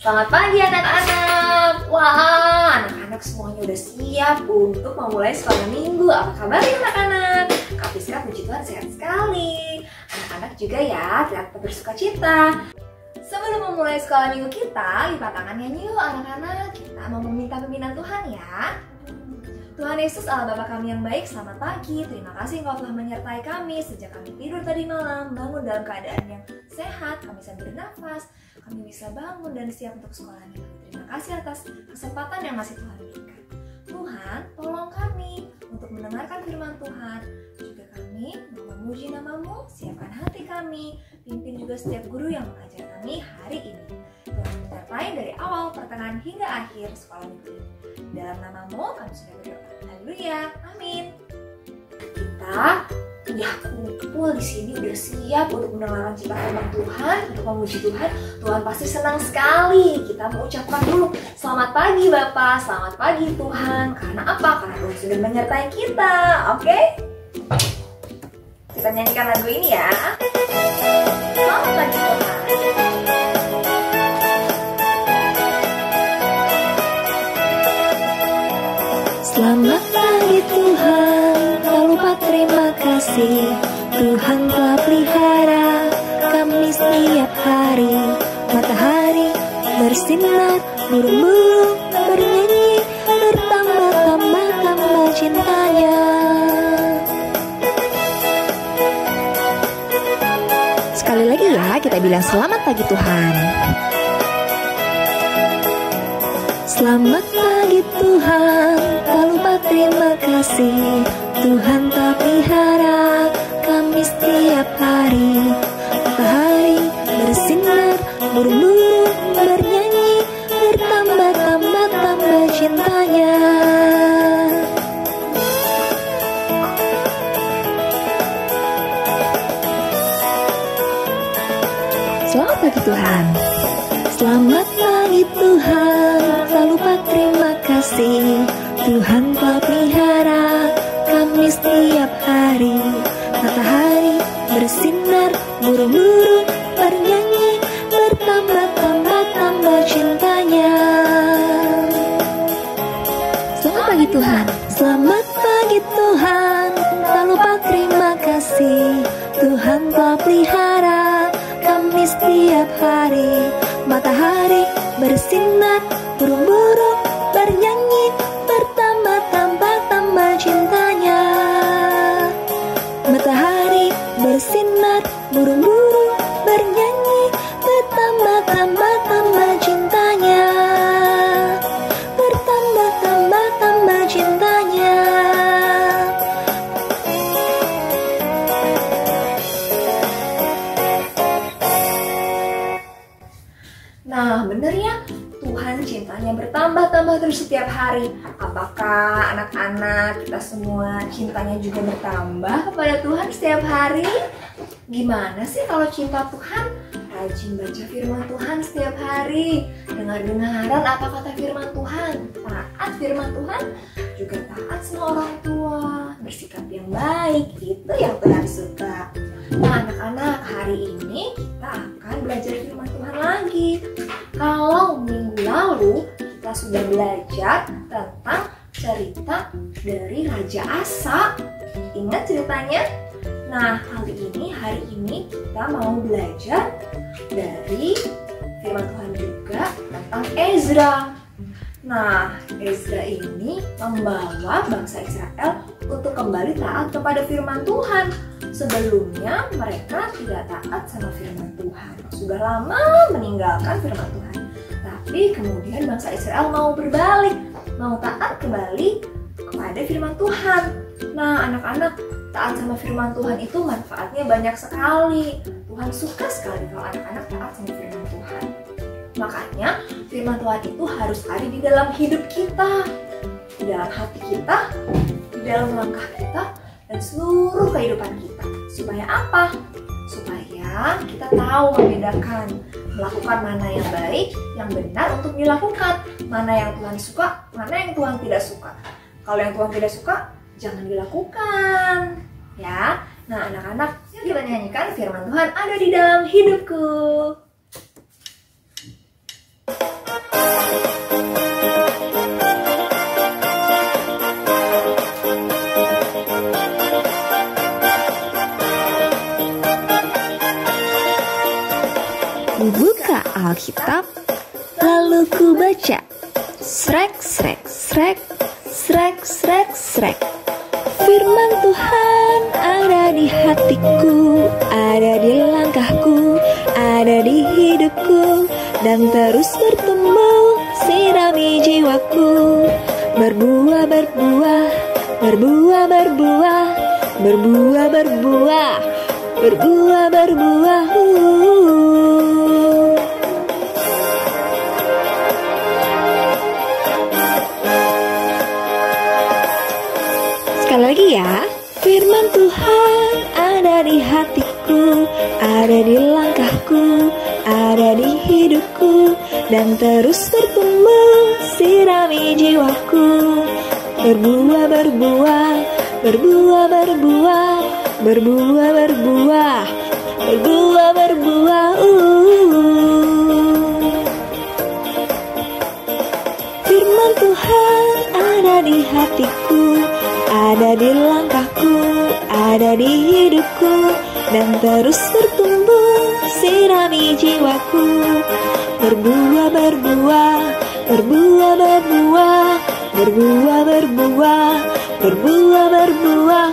Selamat pagi anak-anak. Wah, anak-anak semuanya udah siap untuk memulai sekolah minggu. Apa kabarnya anak-anak? Kak Fiska puji Tuhan sehat sekali. Anak-anak juga ya, kita tetap bersuka cita. Sebelum memulai sekolah minggu kita, lipat tangannya yuk anak-anak. Kita mau meminta pimpinan Tuhan ya. Tuhan Yesus Allah Bapa kami yang baik, selamat pagi. Terima kasih Engkau telah menyertai kami sejak kami tidur tadi malam, bangun dalam keadaan yang sehat, kami bisa bernafas, kami bisa bangun dan siap untuk sekolah minggu. Terima kasih atas kesempatan yang masih Tuhan berikan. Tuhan, tolong kami untuk mendengarkan firman Tuhan. Juga kami mau memuji nama-Mu, siapkan hati kami, pimpin juga setiap guru yang mengajar kami hari ini. Tuhan menyertai dari awal, pertengahan hingga akhir sekolah minggu ini. Dalam nama-Mu kami sudah berdoa. Haleluya, amin. Kita udah kumpul di sini, udah siap untuk mendengarkan cipta firman Tuhan, untuk memuji Tuhan. Tuhan pasti senang sekali. Kita mengucapkan dulu, selamat pagi Bapak, selamat pagi Tuhan. Karena apa? Karena Tuhan sudah menyertai kita, oke? Kita nyanyikan lagu ini ya. Selamat pagi Tuhan. Selamat pagi Tuhan, tak lupa terima kasih. Tuhan telah pelihara kami setiap hari. Matahari bersinar, burung-burung bernyanyi, bertambah-tambah cintanya. Sekali lagi ya, kita bilang selamat pagi Tuhan. Selamat pagi Tuhan, tak lupa terima kasih. Tuhan tak pelihara kami setiap hari. Matahari bersinar, burung-burung bernyanyi, bertambah-tambah cintanya. Selamat pagi Tuhan. Selamat pagi Tuhan, tak lupa terima kasih. Tuhan telah pelihara kami setiap hari. Matahari bersinar, burung-burung bernyanyi, bertambah-tambah cintanya. Selamat pagi Tuhan. Selamat pagi Tuhan, tak lupa terima kasih. Tuhan telah pelihara kami setiap hari. Matahari bersinar, burung-burung bernyanyi, bertambah-tambah cintanya. Matahari bersinar, burung-burung bernyanyi, bertambah-tambah cintanya. Bertambah-tambah cintanya. Nah, bener ya, Tuhan cintanya bertambah-tambah terus setiap hari. Apakah anak-anak kita semua cintanya juga bertambah kepada Tuhan setiap hari? Gimana sih kalau cinta Tuhan? Rajin baca firman Tuhan setiap hari, dengar-dengaran apa kata firman Tuhan, taat firman Tuhan, juga taat sama orang tua, bersikap yang baik, itu yang Tuhan suka. Nah anak-anak, hari ini kita akan belajar firman Tuhan lagi. Kalau minggu lalu kita sudah belajar tentang cerita dari Raja Asa, ingat ceritanya? Nah hari ini kita mau belajar dari firman Tuhan juga tentang Ezra. Nah, Ezra ini membawa bangsa Israel untuk kembali taat kepada firman Tuhan. Sebelumnya mereka tidak taat sama firman Tuhan. Sudah lama meninggalkan firman Tuhan. Tapi kemudian bangsa Israel mau berbalik, mau taat kembali kepada firman Tuhan. Nah, anak-anak, taat sama firman Tuhan itu manfaatnya banyak sekali. Tuhan suka sekali kalau anak-anak taat sama firman Tuhan. Makanya firman Tuhan itu harus ada di dalam hidup kita, di dalam hati kita, di dalam langkah kita, dan seluruh kehidupan kita. Supaya apa? Supaya kita tahu membedakan, melakukan mana yang baik, yang benar untuk dilakukan, mana yang Tuhan suka, mana yang Tuhan tidak suka. Kalau yang Tuhan tidak suka, jangan dilakukan, ya. Nah, anak-anak, yuk kita nyanyikan firman Tuhan ada di dalam hidupku. Alkitab. Lalu ku baca, srek, srek, srek, srek, srek, srek. Firman Tuhan ada di hatiku, ada di langkahku, ada di hidupku, dan terus bertumbuh, sirami jiwaku. Berbuah, berbuah, berbuah, berbuah, berbuah, berbuah, berbuah, berbuah. Sekali lagi ya. Firman Tuhan ada di hatiku, ada di langkahku, ada di hidupku, dan terus bertumbuh, sirami jiwaku. Berbuah, berbuah, berbuah, berbuah, berbuah, berbuah, berbuah, berbuah. Firman Tuhan ada di hatiku, ada di langkahku, ada di hidupku, dan terus bertumbuh, sirami jiwaku. Berbuah, berbuah, berbuah, berbuah, berbuah, berbuah, berbuah, berbuah.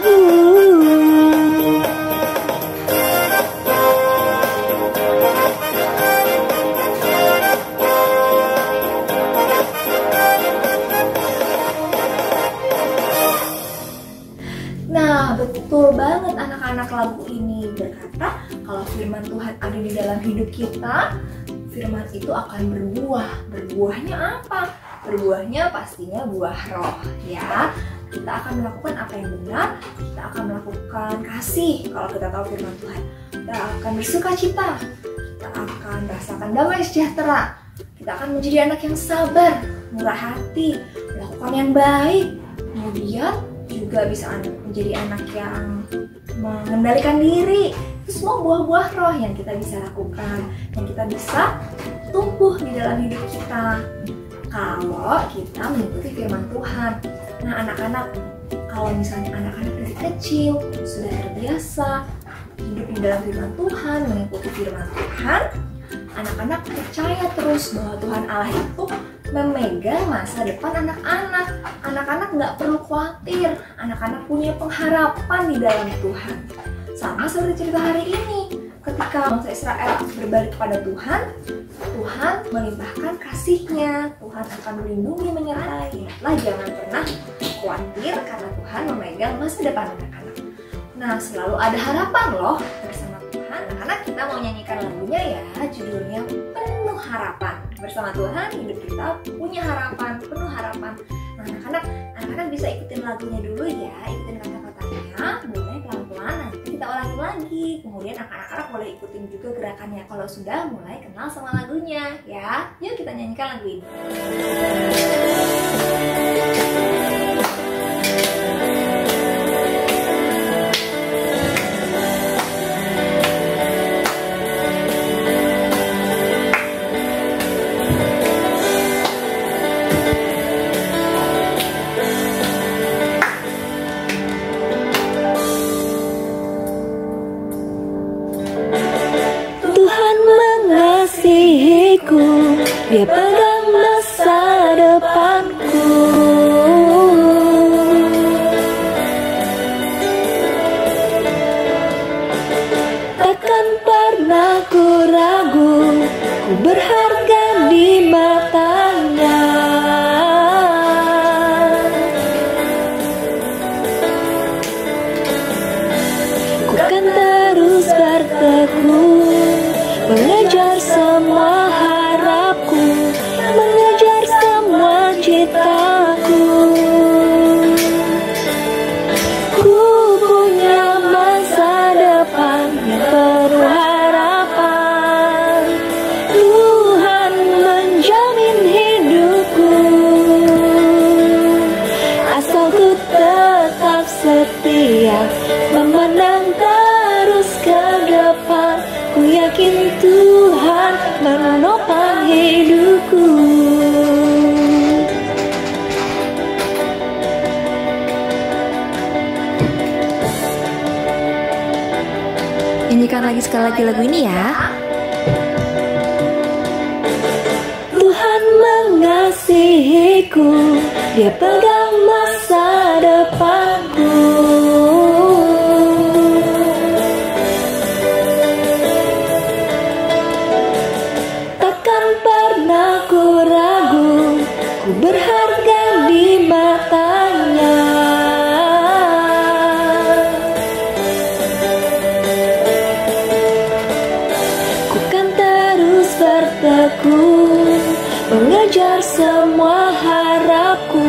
Nah, betul banget anak-anak, lagu ini berkata kalau firman Tuhan ada di dalam hidup kita, firman itu akan berbuah. Berbuahnya apa? Berbuahnya pastinya buah roh, ya. Kita akan melakukan apa yang benar, kita akan melakukan kasih kalau kita tahu firman Tuhan. Kita akan bersuka cita, kita akan merasakan damai sejahtera, kita akan menjadi anak yang sabar, murah hati, melakukan yang baik, kemudian juga bisa menjadi anak yang mengendalikan diri. Itu semua buah-buah roh yang kita bisa lakukan, yang kita bisa tumbuh di dalam hidup kita kalau kita mengikuti firman Tuhan. Nah, anak-anak, kalau misalnya anak-anak dari kecil sudah terbiasa hidup di dalam firman Tuhan, mengikuti firman Tuhan, anak-anak percaya terus bahwa Tuhan Allah itu memegang masa depan anak-anak. Anak-anak nggak perlu khawatir, anak-anak punya pengharapan di dalam Tuhan. Sama seperti cerita hari ini, ketika bangsa Israel berbalik kepada Tuhan, Tuhan melimpahkan kasih-Nya, Tuhan akan melindungi, menyertai. Ingatlah, jangan pernah khawatir karena Tuhan memegang masa depan anak-anak. Nah, selalu ada harapan loh bersama Tuhan. Anak-anak, kita mau nyanyikan lagunya ya, judulnya Penuh Harapan. Bersama Tuhan, hidup kita punya harapan, penuh harapan. Nah, anak-anak bisa ikutin lagunya dulu ya, ikutin kata-katanya, mulai pelan-pelan, nanti kita ulangi lagi. Kemudian anak-anak boleh ikutin juga gerakannya kalau sudah mulai kenal sama lagunya ya. Yuk kita nyanyikan lagu ini. Dia pegang masa depanku. Takkan pernah ku ragu, ku berharga di matanya. Ku kan terus bertekun, mengejar semua harapku, mengejar semua citaku. Ku punya masa depan yang penuh harapan. Tuhan menjamin hidupku, asal ku tetap setia, memandang terus ke depan. Ku yakin Tuhan menopang hidupku. Nyanyikan lagi sekali lagi lagu ini ya. mengasihiku, Dia pegang masa depanku. Takkan pernah ku ragu, ku berharga di matanya. Ku kan terus bertekun, mengejar semua harapku,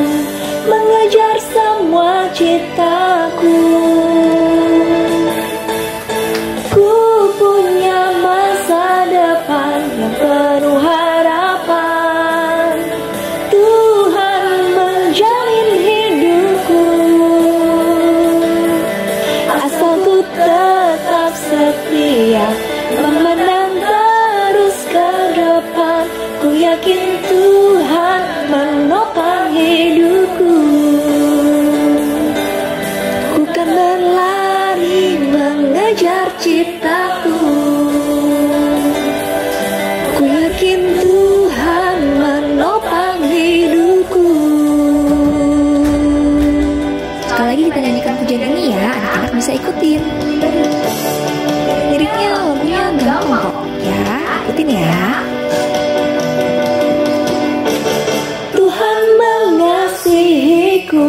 mengejar semua citaku. Ku punya masa depan yang penuh harapan. Tuhan menjamin hidupku, asal ku tetap setia, memandang terus ke depan. Ku yakin Tuhan menopang hidupku. Ku kan berlari mengejar citaku. Ku yakin Tuhan menopang hidupku. Sekali lagi kita nyanyikan pujian ini ya, anak-anak bisa ikutin. Liriknya lagunya gampang kok ya, ikutin ya. Tuhan mengasihiku,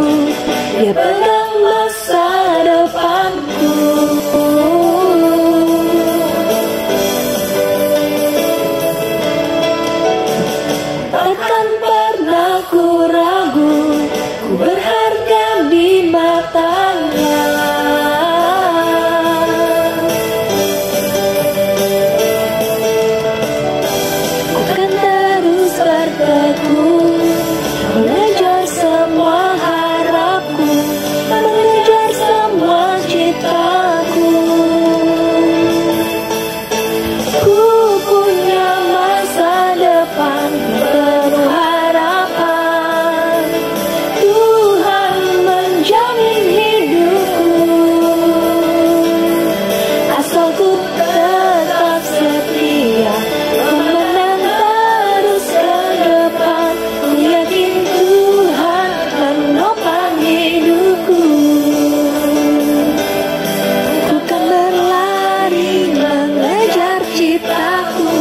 Dia pegang masa depanku. Takkan pernah ku ragu, ku berharga di matanya. Ku kan terus bertekun, mengejar semua harapku, mengejar semua citaku. Ku punya masa depan yang penuh harapan. Tuhan menjamin hidupku, asal ku tetap setia, memandang terus ke depan. Ku yakin Tuhan menopang hidupku. Ku kan berlari mengejar citaku.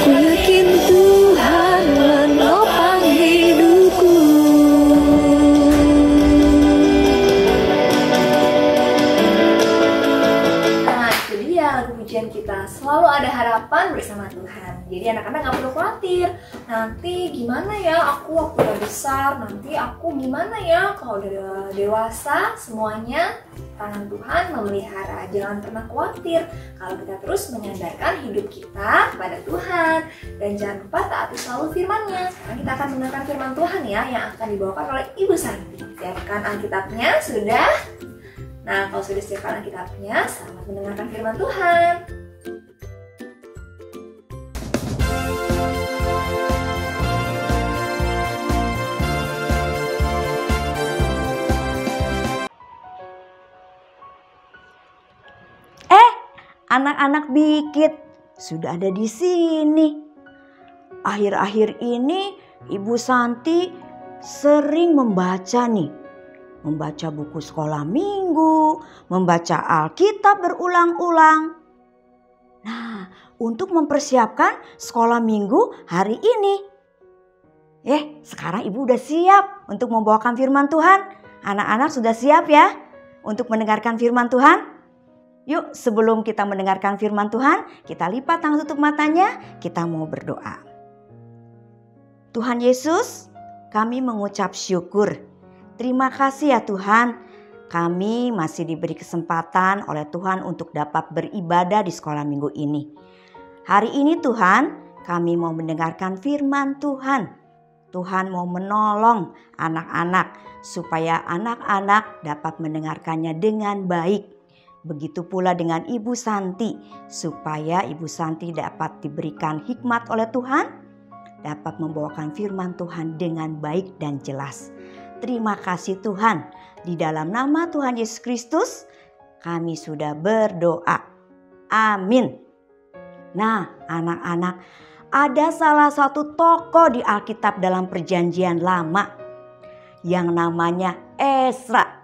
Ku yakin Tuhan menopang hidupku. Nah, itu dia lagu pujian kita. Selalu ada harapan bersama Tuhan. Jadi anak-anak gak perlu khawatir. Nanti gimana ya aku waktu udah besar, nanti aku gimana ya kalau udah dewasa. Semuanya tangan Tuhan memelihara. Jangan pernah khawatir kalau kita terus menyandarkan hidup kita kepada Tuhan. Dan jangan lupa taati selalu firman-Nya. Sekarang kita akan mendengarkan firman Tuhan ya, yang akan dibawakan oleh Ibu Santi. Siapkan Alkitabnya, sudah? Nah, kalau sudah siapkan Alkitabnya, selamat mendengarkan firman Tuhan. Anak-anak Bikit sudah ada di sini. Akhir-akhir ini Ibu Santi sering membaca nih. Membaca buku sekolah minggu, membaca Alkitab berulang-ulang. Nah, untuk mempersiapkan sekolah minggu hari ini. Sekarang Ibu udah siap untuk membawakan firman Tuhan. Anak-anak sudah siap ya untuk mendengarkan firman Tuhan? Yuk, sebelum kita mendengarkan firman Tuhan, kita lipat tangan, tutup matanya, kita mau berdoa. Tuhan Yesus, kami mengucap syukur. Terima kasih ya Tuhan, kami masih diberi kesempatan oleh Tuhan untuk dapat beribadah di sekolah minggu ini. Hari ini Tuhan, kami mau mendengarkan firman Tuhan. Tuhan mau menolong anak-anak supaya anak-anak dapat mendengarkannya dengan baik. Begitu pula dengan Ibu Santi, supaya Ibu Santi dapat diberikan hikmat oleh Tuhan, dapat membawakan firman Tuhan dengan baik dan jelas. Terima kasih Tuhan, di dalam nama Tuhan Yesus Kristus kami sudah berdoa. Amin. Nah anak-anak, ada salah satu tokoh di Alkitab dalam Perjanjian Lama yang namanya Ezra.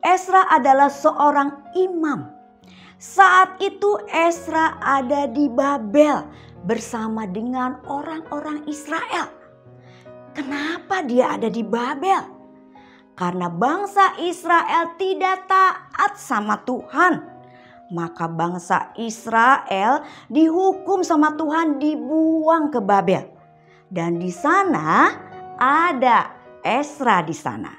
Ezra adalah seorang imam. Saat itu Ezra ada di Babel bersama dengan orang-orang Israel. Kenapa dia ada di Babel? Karena bangsa Israel tidak taat sama Tuhan. Maka bangsa Israel dihukum sama Tuhan, dibuang ke Babel. Dan di sana ada Ezra di sana.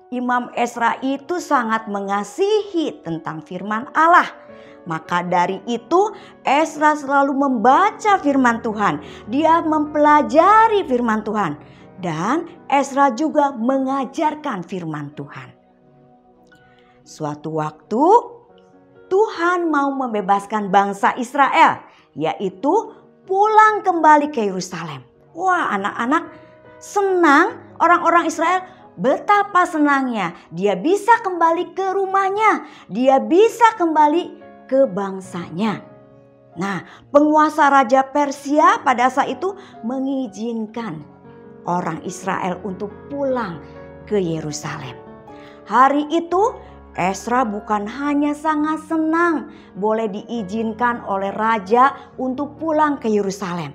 Imam Ezra itu sangat mengasihi tentang firman Allah. Maka dari itu Ezra selalu membaca firman Tuhan. Dia mempelajari firman Tuhan. Dan Ezra juga mengajarkan firman Tuhan. Suatu waktu Tuhan mau membebaskan bangsa Israel, yaitu pulang kembali ke Yerusalem. Wah, anak-anak senang, orang-orang Israel betapa senangnya. Dia bisa kembali ke rumahnya, dia bisa kembali ke bangsanya. Nah, penguasa Raja Persia pada saat itu mengizinkan orang Israel untuk pulang ke Yerusalem. Hari itu Ezra bukan hanya sangat senang boleh diizinkan oleh raja untuk pulang ke Yerusalem.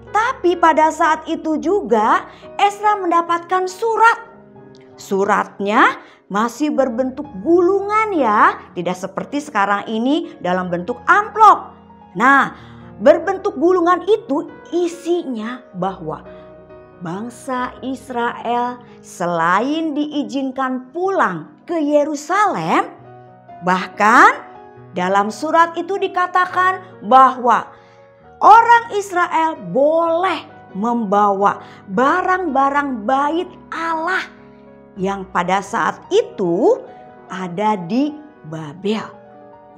Tapi pada saat itu juga Ezra mendapatkan surat. Suratnya masih berbentuk gulungan ya. Tidak seperti sekarang ini dalam bentuk amplop. Nah, berbentuk gulungan itu isinya bahwa bangsa Israel selain diizinkan pulang ke Yerusalem, bahkan dalam surat itu dikatakan bahwa orang Israel boleh membawa barang-barang bait Allah yang pada saat itu ada di Babel.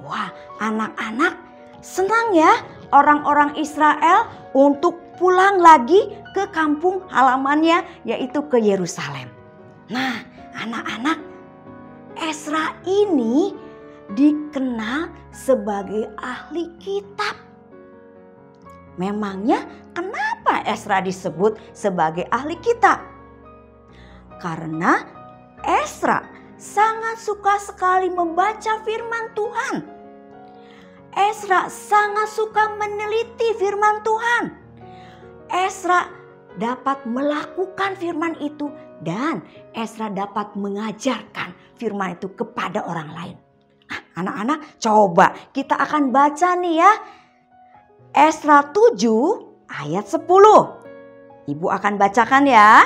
Wah, anak-anak senang ya orang-orang Israel untuk pulang lagi ke kampung halamannya, yaitu ke Yerusalem. Nah, anak-anak, Ezra ini dikenal sebagai ahli kitab. Memangnya kenapa Ezra disebut sebagai ahli kitab? Karena Ezra sangat suka sekali membaca firman Tuhan. Ezra sangat suka meneliti firman Tuhan. Ezra dapat melakukan firman itu dan Ezra dapat mengajarkan firman itu kepada orang lain. Anak-anak, coba kita akan baca nih ya. Ezra 7 ayat 10. Ibu akan bacakan ya.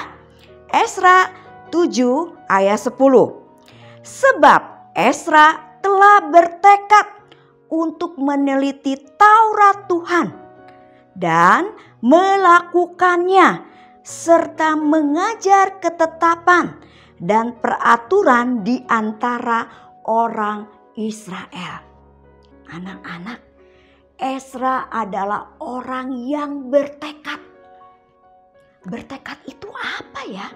Ezra 7 ayat 10. Sebab Ezra telah bertekad untuk meneliti Taurat Tuhan dan melakukannya serta mengajar ketetapan dan peraturan di antara orang Israel. Anak-anak, Ezra adalah orang yang bertekad. Bertekad itu apa ya?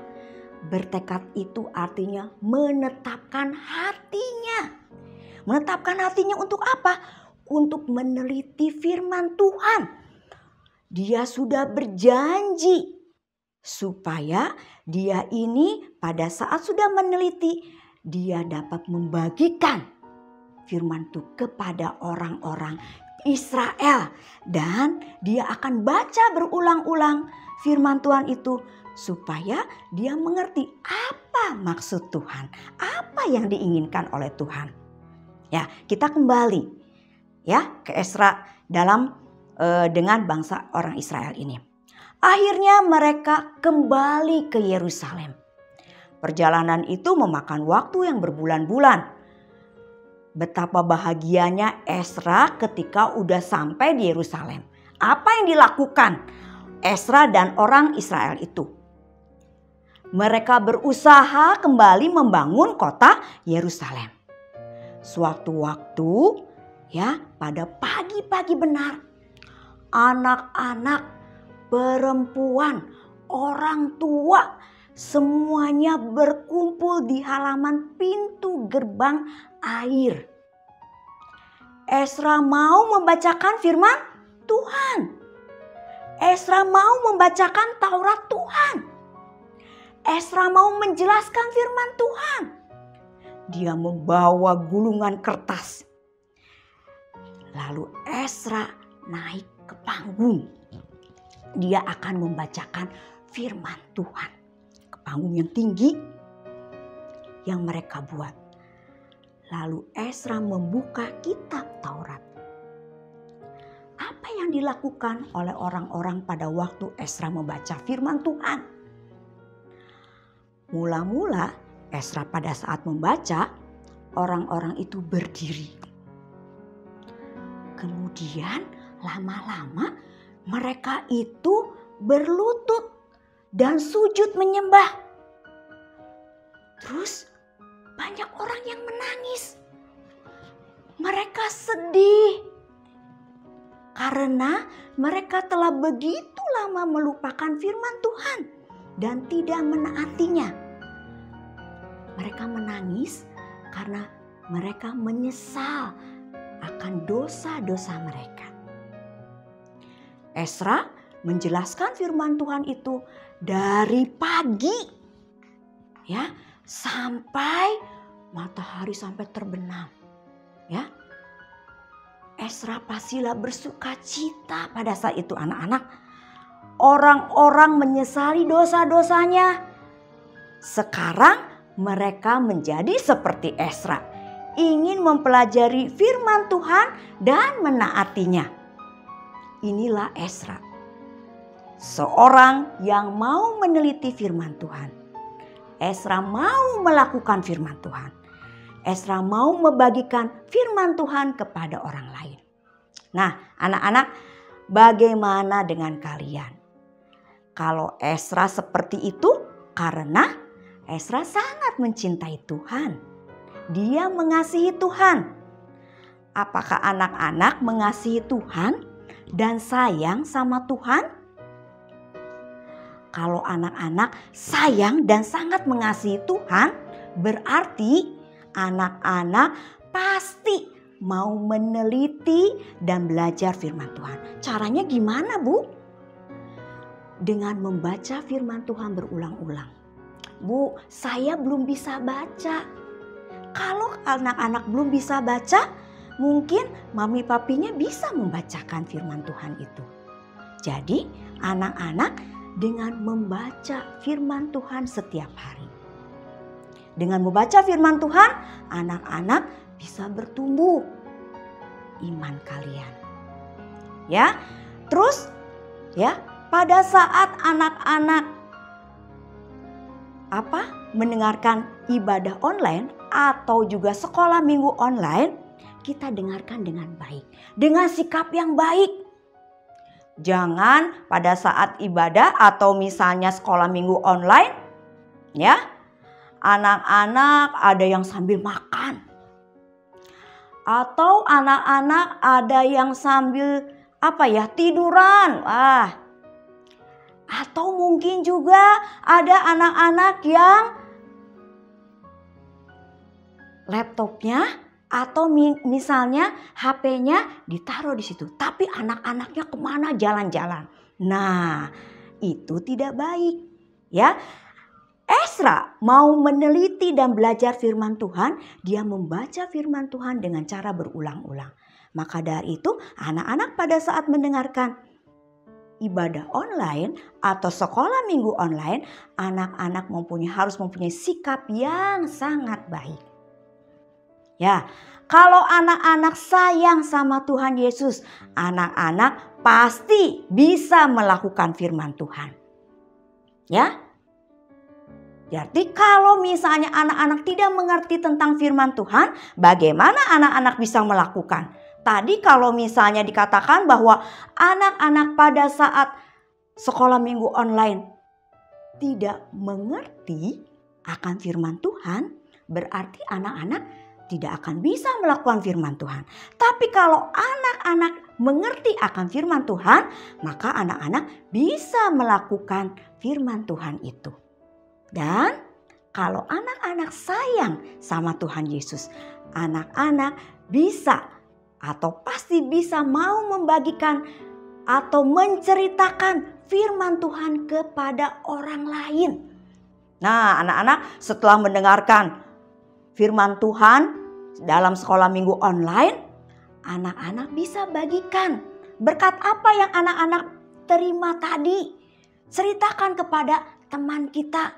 Bertekad itu artinya menetapkan hatinya. Menetapkan hatinya untuk apa? Untuk meneliti firman Tuhan. Dia sudah berjanji supaya dia ini pada saat sudah meneliti, dia dapat membagikan firman itu kepada orang-orang Israel. Dan dia akan baca berulang-ulang firman Tuhan itu supaya dia mengerti apa maksud Tuhan, apa yang diinginkan oleh Tuhan. Ya, kita kembali ya ke Ezra dalam dengan bangsa orang Israel ini. Akhirnya mereka kembali ke Yerusalem. Perjalanan itu memakan waktu yang berbulan-bulan. Betapa bahagianya Ezra ketika udah sampai di Yerusalem. Apa yang dilakukan Ezra dan orang Israel itu? Mereka berusaha kembali membangun kota Yerusalem. Suatu waktu ya, pada pagi-pagi benar, anak-anak, perempuan, orang tua, semuanya berkumpul di halaman pintu gerbang air. Ezra mau membacakan firman Tuhan. Ezra mau membacakan Taurat Tuhan. Ezra mau menjelaskan firman Tuhan. Dia membawa gulungan kertas. Lalu Ezra naik ke panggung. Dia akan membacakan firman Tuhan ke panggung yang tinggi yang mereka buat. Lalu Ezra membuka kitab Taurat. Apa yang dilakukan oleh orang-orang pada waktu Ezra membaca firman Tuhan? Mula-mula Ezra pada saat membaca, orang-orang itu berdiri. Kemudian lama-lama mereka itu berlutut dan sujud menyembah. Terus banyak orang yang menangis. Mereka sedih karena mereka telah begitu lama melupakan firman Tuhan dan tidak menaatinya. Mereka menangis karena mereka menyesal akan dosa-dosa mereka. Ezra menjelaskan firman Tuhan itu dari pagi ya sampai matahari sampai terbenam. Ya. Ezra pastilah bersuka cita pada saat itu anak-anak. Orang-orang menyesali dosa-dosanya. Sekarang mereka menjadi seperti Ezra, ingin mempelajari firman Tuhan dan menaatinya. Inilah Ezra, seorang yang mau meneliti firman Tuhan. Ezra mau melakukan firman Tuhan. Ezra mau membagikan firman Tuhan kepada orang lain. Nah, anak-anak, bagaimana dengan kalian? Kalau Ezra seperti itu, karena Ezra sangat mencintai Tuhan. Dia mengasihi Tuhan. Apakah anak-anak mengasihi Tuhan dan sayang sama Tuhan? Kalau anak-anak sayang dan sangat mengasihi Tuhan, berarti anak-anak pasti mau meneliti dan belajar firman Tuhan. Caranya gimana, Bu? Dengan membaca firman Tuhan berulang-ulang. Bu, saya belum bisa baca. Kalau anak-anak belum bisa baca, mungkin mami papinya bisa membacakan firman Tuhan itu. Jadi anak-anak dengan membaca firman Tuhan setiap hari. Dengan membaca firman Tuhan, anak-anak bisa bertumbuh iman kalian. Ya, terus ya pada saat anak-anak mendengarkan ibadah online atau juga sekolah minggu online, kita dengarkan dengan baik, dengan sikap yang baik. Jangan pada saat ibadah atau misalnya sekolah minggu online, ya, anak-anak ada yang sambil makan. Atau anak-anak ada yang sambil tiduran. Atau mungkin juga ada anak-anak yang laptopnya atau misalnya HP-nya ditaruh di situ. Tapi anak-anaknya kemana jalan-jalan. Nah, itu tidak baik. Ya, Ezra mau meneliti dan belajar firman Tuhan. Dia membaca firman Tuhan dengan cara berulang-ulang. Maka dari itu anak-anak pada saat mendengarkan ibadah online atau sekolah minggu online, anak-anak harus mempunyai sikap yang sangat baik. Ya, kalau anak-anak sayang sama Tuhan Yesus, anak-anak pasti bisa melakukan firman Tuhan. Ya. Jadi kalau misalnya anak-anak tidak mengerti tentang firman Tuhan, bagaimana anak-anak bisa melakukan? Tadi kalau misalnya dikatakan bahwa anak-anak pada saat sekolah minggu online tidak mengerti akan firman Tuhan, berarti anak-anak tidak akan bisa melakukan firman Tuhan. Tapi kalau anak-anak mengerti akan firman Tuhan, maka anak-anak bisa melakukan firman Tuhan itu. Dan kalau anak-anak sayang sama Tuhan Yesus, anak-anak bisa atau pasti bisa mau membagikan atau menceritakan firman Tuhan kepada orang lain. Nah, anak-anak setelah mendengarkan firman Tuhan dalam sekolah minggu online, anak-anak bisa bagikan berkat apa yang anak-anak terima tadi. Ceritakan kepada teman kita,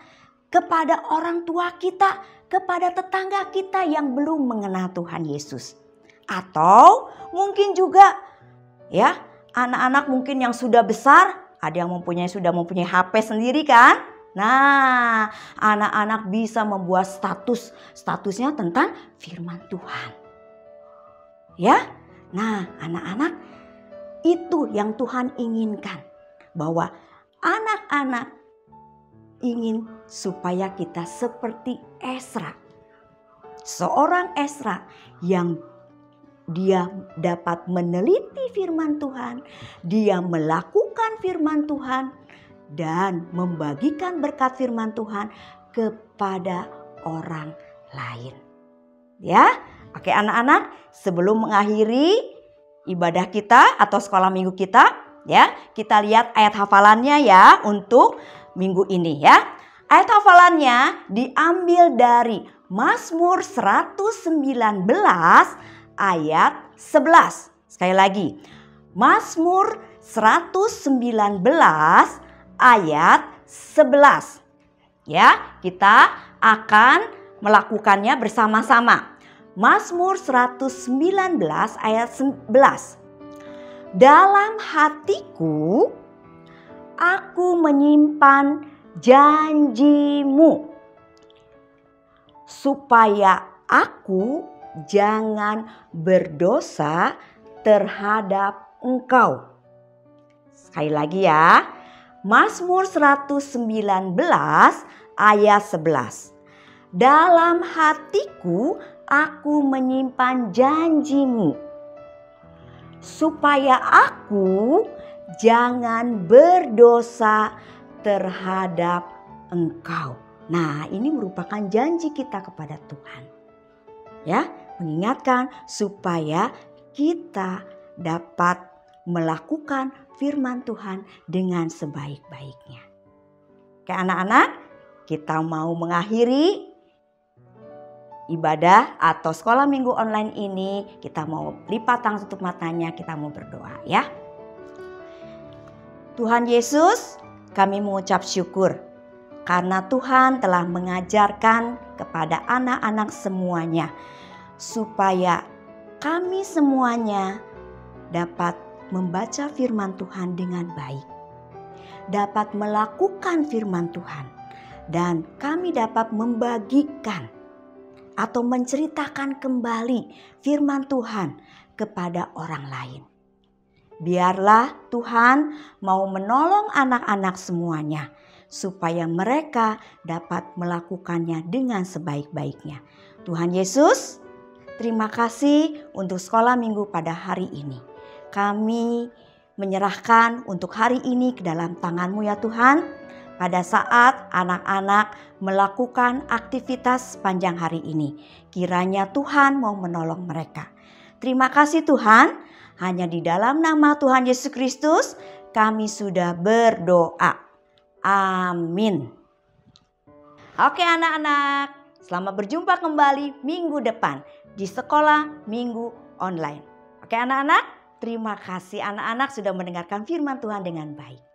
kepada orang tua kita, kepada tetangga kita yang belum mengenal Tuhan Yesus. Atau mungkin juga ya, anak-anak mungkin yang sudah besar, ada yang sudah mempunyai HP sendiri kan? Nah, anak-anak bisa membuat statusnya tentang firman Tuhan. Ya, nah anak-anak itu yang Tuhan inginkan. Bahwa anak-anak ingin supaya kita seperti Ezra. Seorang Ezra yang dia dapat meneliti firman Tuhan, dia melakukan firman Tuhan, dan membagikan berkat firman Tuhan kepada orang lain. Ya, oke anak-anak, sebelum mengakhiri ibadah kita atau sekolah minggu kita, ya, kita lihat ayat hafalannya ya untuk minggu ini ya. Ayat hafalannya diambil dari Mazmur 119 ayat 11. Sekali lagi, Mazmur 119 ayat 11. Ya, kita akan melakukannya bersama-sama. Mazmur 119 ayat 11. Dalam hatiku aku menyimpan janjimu, supaya aku jangan berdosa terhadap engkau. Sekali lagi ya, Mazmur 119 ayat 11. Dalam hatiku aku menyimpan janjimu, supaya aku jangan berdosa terhadap engkau. Nah, ini merupakan janji kita kepada Tuhan. Ya, mengingatkan supaya kita dapat melakukan firman Tuhan dengan sebaik-baiknya. Oke anak-anak, kita mau mengakhiri ibadah atau sekolah minggu online ini. Kita mau lipat tangan, tutup matanya, kita mau berdoa ya. Tuhan Yesus, kami mengucap syukur karena Tuhan telah mengajarkan kepada anak-anak semuanya supaya kami semuanya dapat membaca firman Tuhan dengan baik, dapat melakukan firman Tuhan, dan kami dapat membagikan atau menceritakan kembali firman Tuhan kepada orang lain. Biarlah Tuhan mau menolong anak-anak semuanya supaya mereka dapat melakukannya dengan sebaik-baiknya. Tuhan Yesus, terima kasih untuk sekolah minggu pada hari ini. Kami menyerahkan untuk hari ini ke dalam tangan-Mu ya Tuhan. Pada saat anak-anak melakukan aktivitas sepanjang hari ini, kiranya Tuhan mau menolong mereka. Terima kasih Tuhan, hanya di dalam nama Tuhan Yesus Kristus kami sudah berdoa. Amin. Oke anak-anak, selamat berjumpa kembali minggu depan di sekolah minggu online. Oke anak-anak, terima kasih anak-anak sudah mendengarkan firman Tuhan dengan baik.